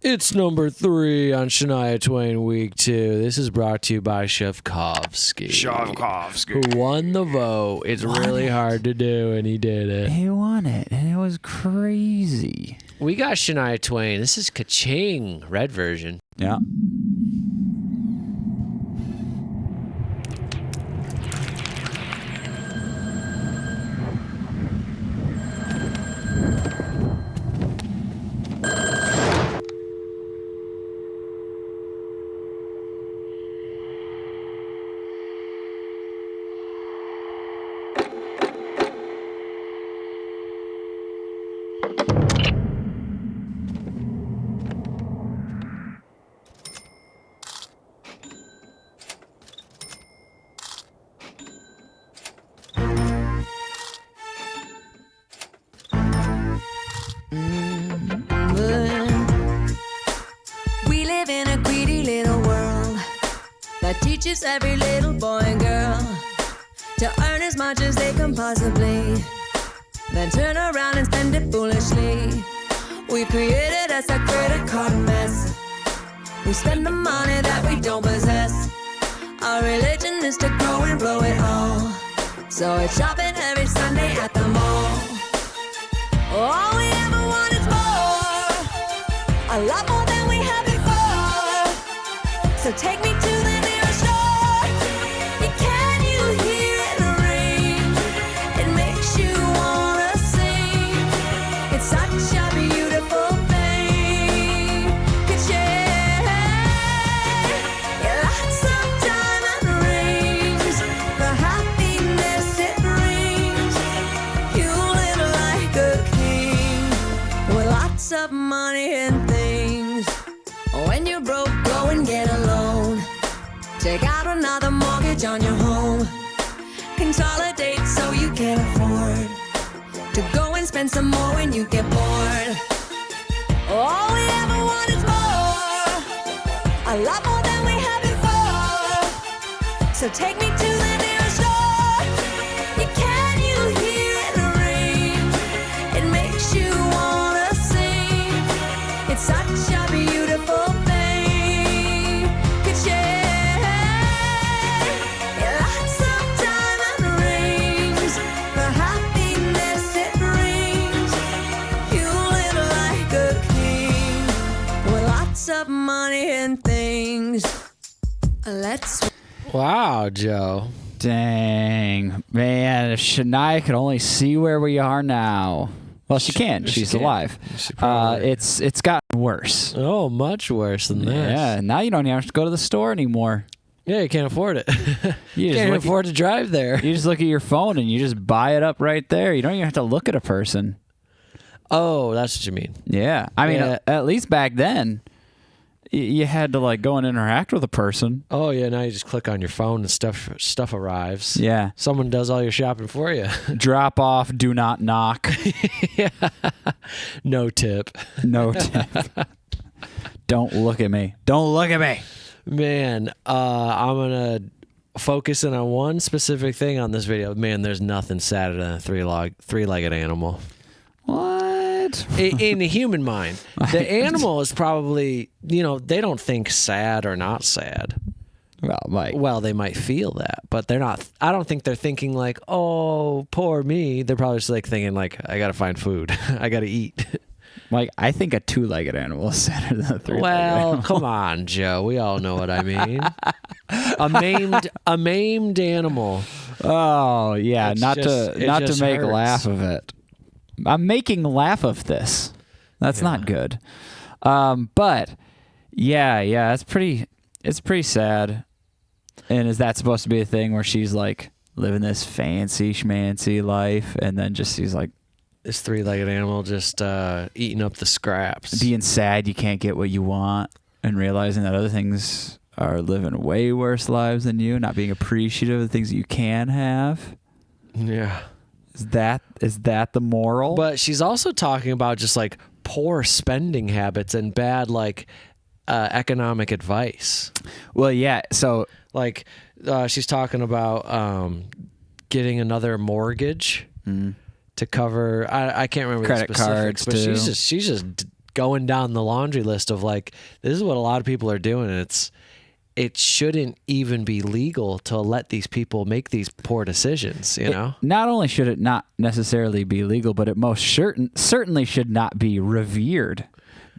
It's number 3 on Shania Twain Week 2. This is brought to you by Shavkovsky. Who won the vote. It's really hard to do, and he did it. He won it, and it was crazy. We got Shania Twain. This is Ka-Ching, red version. Yeah. We live in a greedy little world that teaches every little boy and girl to earn as much as they can possibly, then turn around and spend it foolishly. We created us a credit card mess. We spend the money that we don't possess. Our religion is to go and blow it all, so it's shopping every Sunday at the mall. All we ever want is more, a lot more than we had before. So take me to the nearest store. Can you hear it ring? It makes you wanna sing. It's such a beautiful thing. Ka-Ching. Yeah, lots of diamond rings, the happiness it brings. You live like a king with lots of money and things. When you're broke, go and get a loan. Take out another mortgage on your home. Consolidate so you can afford to go and spend some more when you get bored. All we ever want is more, a lot more than we had before. So take me to the nearest store. Can you hear it ring? It makes you wanna sing. It's such a beautiful thing. Ka-Ching. Yeah, lots of diamond rings, the happiness it brings. You live like a king with lots of money and things. Let's. Wow, Joe. Dang. Man, if Shania could only see where we are now. Well, she can. She's alive. It's gotten worse. Oh, much worse than this. Yeah, now you don't even have to go to the store anymore. Yeah, you can't afford it. You You just can't look afford to drive there. You just look at your phone and you just buy it up right there. You don't even have to look at a person. Oh, that's what you mean. Yeah. I mean, Yeah. at least back then, you had to like go and interact with a person. Oh, yeah, now you just click on your phone and stuff arrives. Yeah. Someone does all your shopping for you. Drop off, do not knock. Yeah. No tip. No tip. Don't look at me. Don't look at me. Man, I'm going to focus in on one specific thing on this video. Man, there's nothing sadder than a three-legged animal. What? In the human mind. The animal is probably, they don't think sad or not sad. Well, Mike. Well, they might feel that, but they're not. I don't think they're thinking like, oh, poor me. They're probably just like thinking like, I got to find food. I got to eat. Mike, I think a two-legged animal is sadder than a three-legged Well, animal. come on, Joe. We all know what I mean. A maimed animal. Oh, yeah. It's Not just- to it not to just make hurts. laugh of it. I'm making laugh of this. That's not good. But yeah, it's pretty sad. And is that supposed to be a thing where she's like living this fancy schmancy life and then just she's like This three-legged animal just eating up the scraps. being sad you can't get what you want and realizing that other things are living way worse lives than you, not being appreciative of the things that you can have? Yeah. Is that the moral? But she's also talking about just like poor spending habits and bad like economic advice. Well, yeah. So Like she's talking about getting another mortgage to cover. I can't remember Credit the specifics, cards, but too. she's just going down the laundry list of like, this is what a lot of people are doing. And it shouldn't even be legal to let these people make these poor decisions, you know? Not only should it not necessarily be legal, but it most certainly should not be revered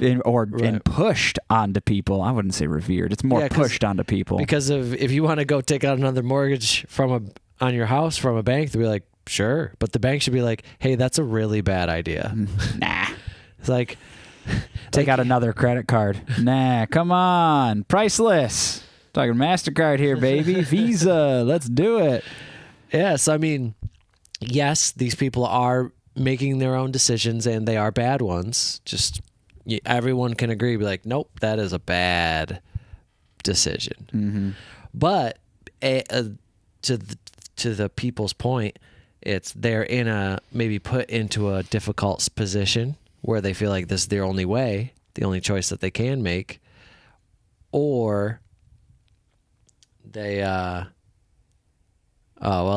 and pushed onto people. I wouldn't say revered. It's more pushed onto people. Because if you want to go take out another mortgage on your house from a bank, they'll be like, sure. But the bank should be like, hey, that's a really bad idea. Nah. It's like... Take out another credit card. Nah, come on. Priceless. Talking MasterCard here, baby. Visa. Let's do it. Yes, I mean, yes, these people are making their own decisions and they are bad ones. Just everyone can agree, be like, nope, that is a bad decision. Mm-hmm. But to the people's point, they're maybe put into a difficult position where they feel like this is their only way, the only choice that they can make, or they well,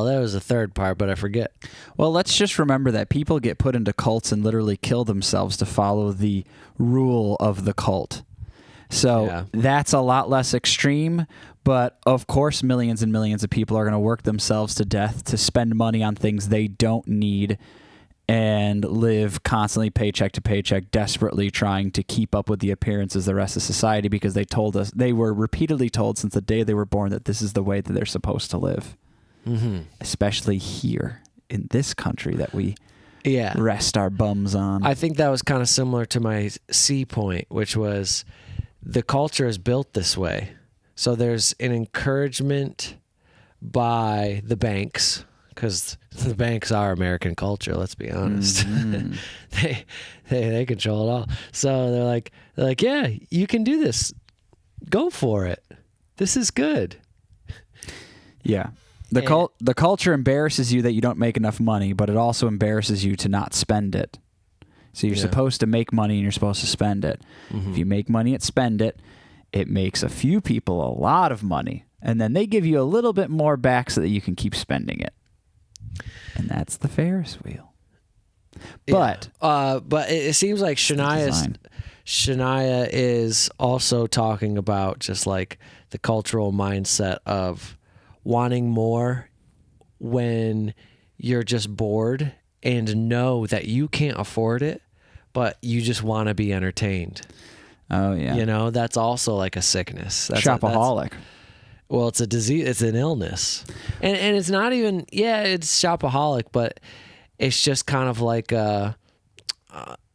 that was the third part, but I forget. Well, let's just remember that people get put into cults and literally kill themselves to follow the rule of the cult. So that's a lot less extreme, but of course millions and millions of people are going to work themselves to death to spend money on things they don't need and live constantly paycheck to paycheck, desperately trying to keep up with the appearances of the rest of society because they were repeatedly told since the day they were born that this is the way that they're supposed to live. Mm-hmm. Especially here in this country that we rest our bums on. I think that was kind of similar to my C point, which was the culture is built this way. So there's an encouragement by the banks, because the banks are American culture, let's be honest. Mm-hmm. they control it all. So they're like, yeah, you can do this. Go for it. This is good. Yeah. The culture embarrasses you that you don't make enough money, but it also embarrasses you to not spend it. So you're supposed to make money and you're supposed to spend it. Mm-hmm. If you make money and spend it, it makes a few people a lot of money. And then they give you a little bit more back so that you can keep spending it. And that's the Ferris wheel. But it seems like Shania is also talking about just like the cultural mindset of wanting more when you're just bored and know that you can't afford it, but you just want to be entertained. Oh, yeah. You know, that's also like a sickness. Shopaholic. Well, it's a disease. It's an illness. And it's not even, it's shopaholic, but it's just kind of like, I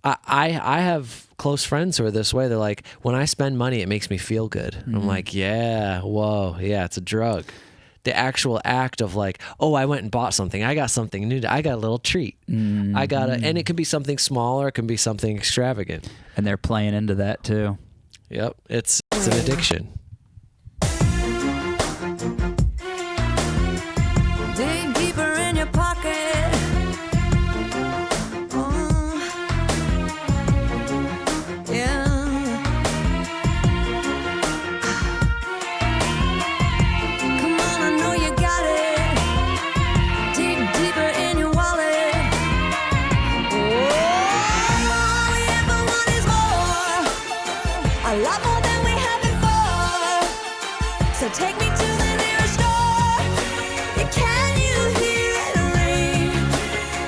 have close friends who are this way. They're like, when I spend money, it makes me feel good. Mm-hmm. I'm like, it's a drug. The actual act of like, oh, I went and bought something. I got something new. I got a little treat. Mm-hmm. And it can be something small or it can be something extravagant. And they're playing into that too. Yep. It's an addiction. Dig deeper in your pocket. Take me to the nearest store. Can you hear it ring?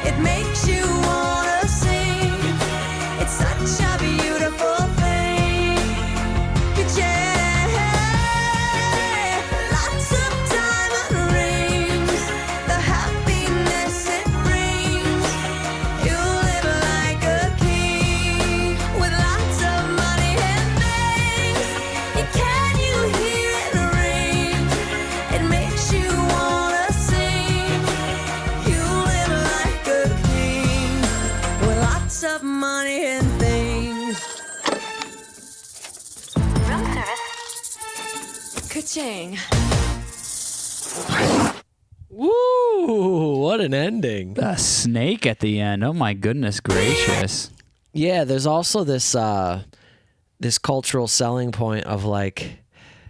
It makes you wanna sing. It's such a beautiful thing. Lots of diamond rings, the happiness it brings. You live like a king with lots of money and things. Can you hear it ring? It makes you wanna sing. You live like a king with lots of money and things. Room service. Ka-Ching. Woo! What an ending. The snake at the end. Oh my goodness gracious. Yeah, there's also this this cultural selling point of like,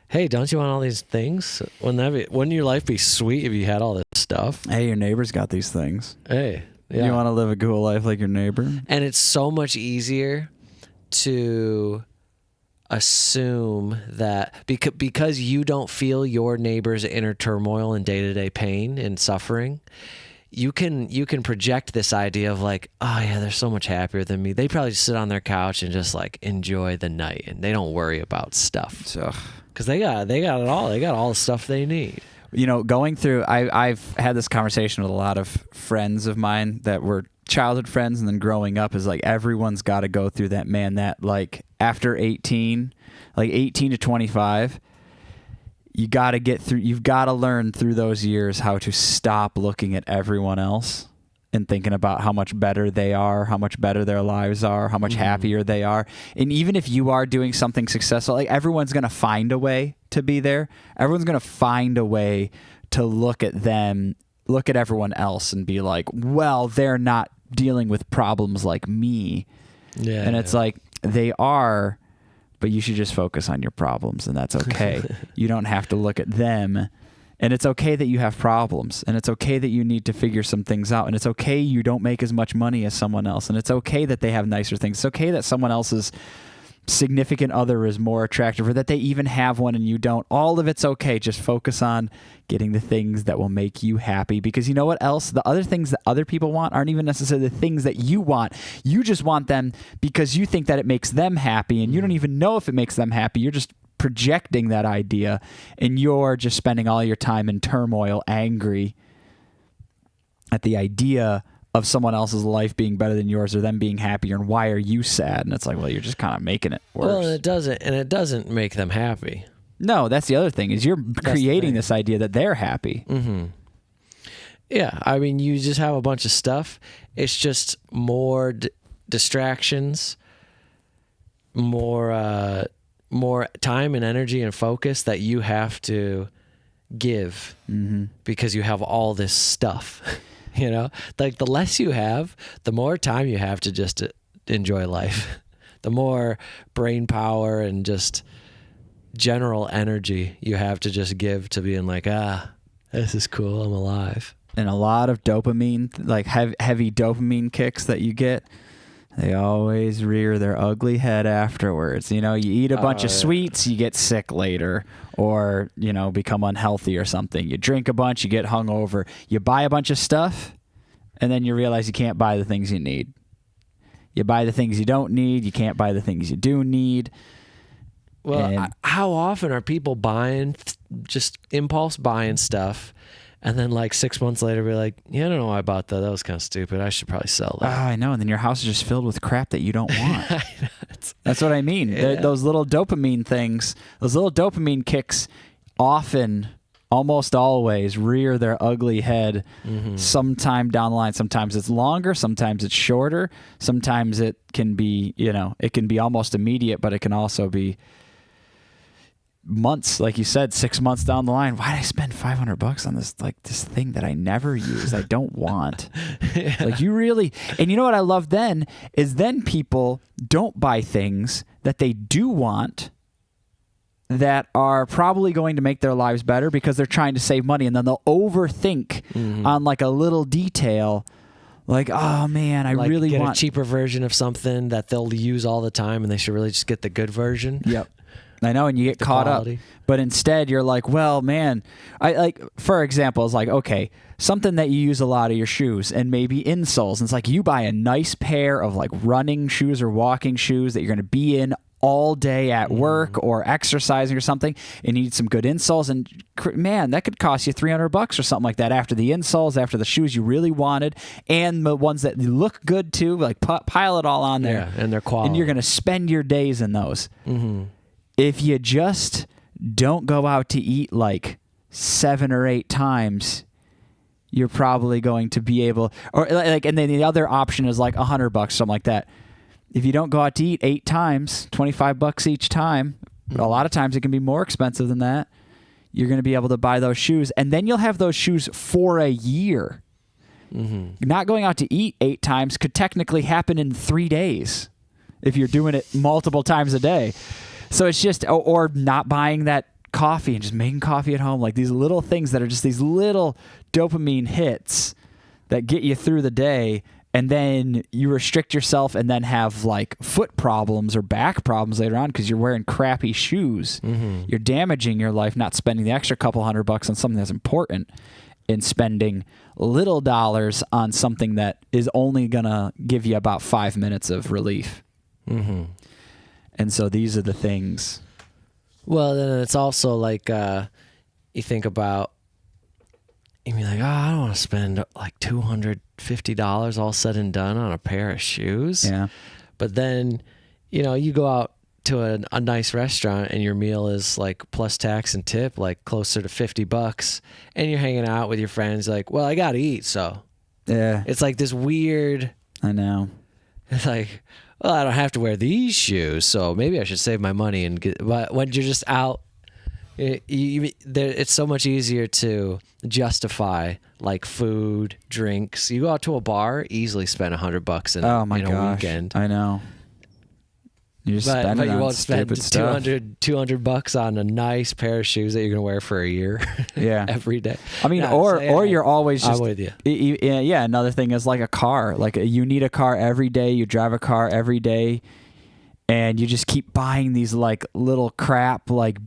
hey, don't you want all these things? Wouldn't your life be sweet if you had all this stuff? Hey, your neighbor's got these things. Hey, You want to live a cool life like your neighbor? And it's so much easier to assume that because you don't feel your neighbor's inner turmoil and day-to-day pain and suffering, you can project this idea of like, oh yeah, they're so much happier than me. They probably just sit on their couch and just like enjoy the night, and they don't worry about stuff. So, because they got it all. They got all the stuff they need. you know, going through, I've had this conversation with a lot of friends of mine that were childhood friends, and then growing up is like everyone's got to go through that, man, that like after 18, like 18 to 25, you got to get through, you've got to learn through those years how to stop looking at everyone else and thinking about how much better they are, how much better their lives are, how much happier they are. And even if you are doing something successful, like everyone's going to find a way to be there. Everyone's going to find a way to look at them, look at everyone else and be like, well, they're not dealing with problems like me. Yeah. And it's like, they are, but you should just focus on your problems, and that's okay. You don't have to look at them. And it's okay that you have problems, and it's okay that you need to figure some things out, and it's okay you don't make as much money as someone else, and it's okay that they have nicer things. It's okay that someone else's significant other is more attractive, or that they even have one and you don't. All of it's okay. Just focus on getting the things that will make you happy, because you know what else? The other things that other people want aren't even necessarily the things that you want. You just want them because you think that it makes them happy, and you don't even know if it makes them happy. You're just projecting that idea, and you're just spending all your time in turmoil, angry at the idea of someone else's life being better than yours, or them being happier, and why are you sad? And it's like, well, you're just kind of making it worse. Well, and it doesn't make them happy. No, that's the other thing, is you're creating this idea that they're happy. Mm-hmm. Yeah, I mean, you just have a bunch of stuff. It's just more distractions, more time and energy and focus that you have to give because you have all this stuff. You know, like the less you have, the more time you have to just enjoy life, the more brain power and just general energy you have to just give to being like, this is cool, I'm alive. And a lot of dopamine, like heavy dopamine kicks that you get, they always rear their ugly head afterwards. You know, you eat a bunch of sweets, you get sick later, or, you know, become unhealthy or something. You drink a bunch, you get hungover. You buy a bunch of stuff, and then you realize you can't buy the things you need. You buy the things you don't need, you can't buy the things you do need. Well, how often are people buying, just impulse buying stuff, and then like 6 months later, we're like, yeah, I don't know why I bought that. That was kind of stupid. I should probably sell that. I know. And then your house is just filled with crap that you don't want. That's what I mean. Yeah. Those little dopamine things, those little dopamine kicks often, almost always, rear their ugly head sometime down the line. Sometimes it's longer. Sometimes it's shorter. Sometimes it can be, you know, it can be almost immediate, but it can also be months, like you said, 6 months down the line. Why did I spend $500 on this, like this thing that I never use, I don't want? Yeah. Like, you really, and you know what I love then is then people don't buy things that they do want that are probably going to make their lives better because they're trying to save money, and then they'll overthink on like a little detail. Like, oh man, I like really get want a cheaper version of something that they'll use all the time, and they should really just get the good version. Yep. I know, and you get caught up. But instead, you're like, well, man, I like, for example, it's like, okay, something that you use a lot of your shoes, and maybe insoles. And it's like you buy a nice pair of like running shoes or walking shoes that you're going to be in all day at work or exercising or something, and you need some good insoles. And man, that could cost you $300 or something like that after the insoles, after the shoes you really wanted, and the ones that look good too. Like pile it all on there, and they're quality. And you're going to spend your days in those. If you just don't go out to eat like 7 or 8 times, you're probably going to be able, or like, and then the other option is like $100, something like that. If you don't go out to eat 8 times, $25 each time, a lot of times it can be more expensive than that. You're going to be able to buy those shoes, and then you'll have those shoes for a year. Not going out to eat 8 times could technically happen in 3 days if you're doing it multiple times a day. So it's just, or not buying that coffee and just making coffee at home. Like these little things that are just these little dopamine hits that get you through the day and then you restrict yourself and then have like foot problems or back problems later on because you're wearing crappy shoes. You're damaging your life, not spending the extra couple $100 on something that's important and spending little dollars on something that is only going to give you about 5 minutes of relief. And so these are the things. Well, then it's also like you think about, you'd be like, oh, I don't want to spend like $250 all said and done on a pair of shoes. Yeah. But then, you go out to a nice restaurant and your meal is like plus tax and tip, like closer to $50, and you're hanging out with your friends like, well, I got to eat. So Yeah. it's like this weird, I know. it's like, well, I don't have to wear these shoes, so maybe I should save my money and get, but when you're just out, it's so much easier to justify like food, drinks. You go out to a bar, easily spend $100 in a weekend. I know. You just spend it you on won't spend stupid stuff. $200 on a nice pair of shoes that you're gonna wear for a year. Yeah. Every day. I mean, or you're always just. I'm with you. Yeah. Another thing is like a car. Like you need a car every day. You drive a car every day, and you just keep buying these like little crap like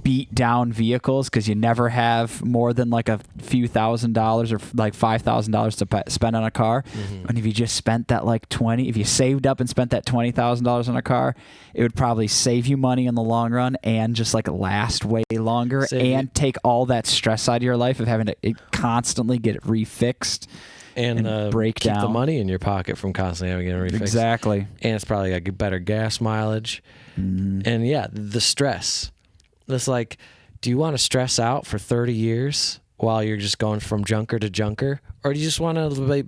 beat down vehicles because you never have more than like a few $1,000s or like $5,000 to spend on a car. And if you just spent that like if you saved up and spent that $20,000 on a car, it would probably save you money in the long run and just like last way longer and take all that stress out of your life of having to constantly get it refixed and break keep down the money in your pocket from constantly having it refixed. Exactly. And it's probably like better gas mileage. And yeah, the stress. It's like, do you want to stress out for 30 years while you're just going from junker to junker? Or do you just want to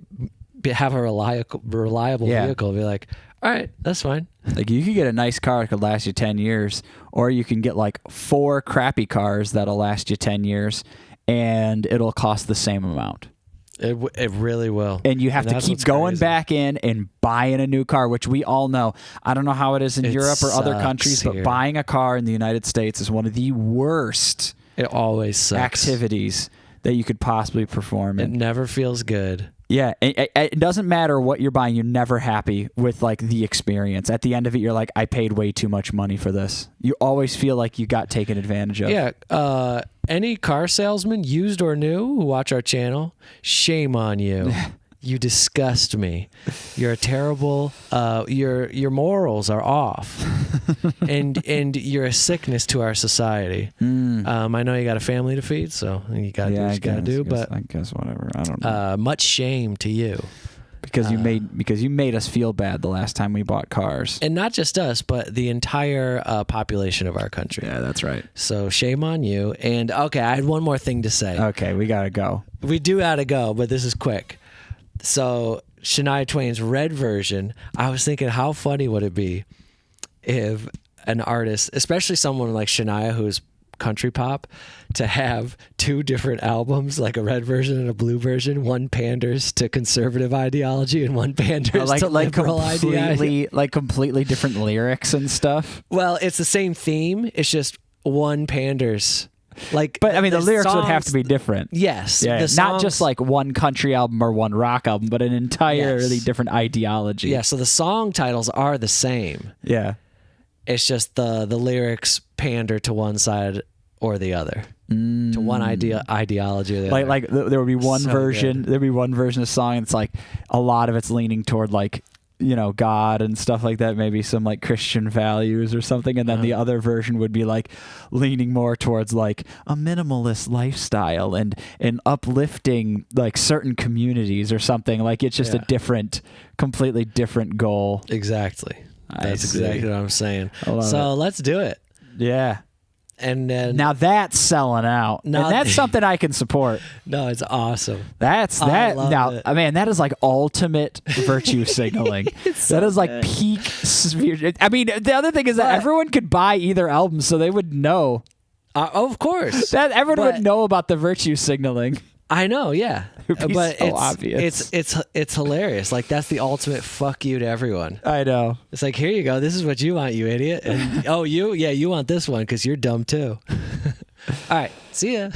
have a reliable vehicle and be like, all right, that's fine. Like you could get a nice car that could last you 10 years, or you can get like 4 crappy cars that'll last you 10 years and it'll cost the same amount. It really will. And you have to keep going crazy. Back in and buying a new car, which we all know. I don't know how it is in Europe or other countries, here. but buying a car in the United States is one of the worst It always sucks. activities that you could possibly perform. It never feels good. Yeah, it doesn't matter what you're buying. You're never happy with like the experience. At the end of it, you're like, I paid way too much money for this. You always feel like you got taken advantage of. Yeah. Any car salesman, used or new, who watch our channel, shame on you. You disgust me. You're a terrible. Your morals are off, and you're a sickness to our society. I know you got a family to feed, so you got to do. But I guess whatever. I don't know. Much shame to you because you made us feel bad the last time we bought cars, and not just us, but the entire population of our country. Yeah, that's right. So shame on you. And okay, I had one more thing to say. Okay, we gotta go. We do gotta go, but this is quick. So Shania Twain's Red version, I was thinking how funny would it be if an artist, especially someone like Shania who's country pop, to have 2 different albums, like a red version and a blue version. One panders to conservative ideology and one panders to liberal ideology. Like completely different lyrics and stuff. Well, it's the same theme. It's just one panders. But I mean, the lyrics would have to be different. Yes. Yeah, not just like one country album or one rock album, but an entirely different ideology. Yeah, so the song titles are the same. Yeah. It's just the lyrics pander to one side or the other. To one ideology or the other. Like there would be one version. good. There'd be one version of the song. It's like a lot of it's leaning toward like, God and stuff like that, maybe some like Christian values or something. And then the other version would be like leaning more towards like a minimalist lifestyle and uplifting like certain communities or something. Like it's just a completely different goal. Exactly. That's exactly what I'm saying. So let's do it. Yeah. And now that's selling out. And that's something I can support. No, it's awesome. That's that. Now, man, that is like ultimate virtue signaling. That is like peak sphere. I mean, the other thing is that everyone could buy either album, so they would know. Of course. That everyone would know about the virtue signaling. I know, yeah. But so obvious. It's hilarious. Like that's the ultimate fuck you to everyone. I know. It's like, here you go. This is what you want, you idiot. And you want this one because you're dumb too. All right. See ya.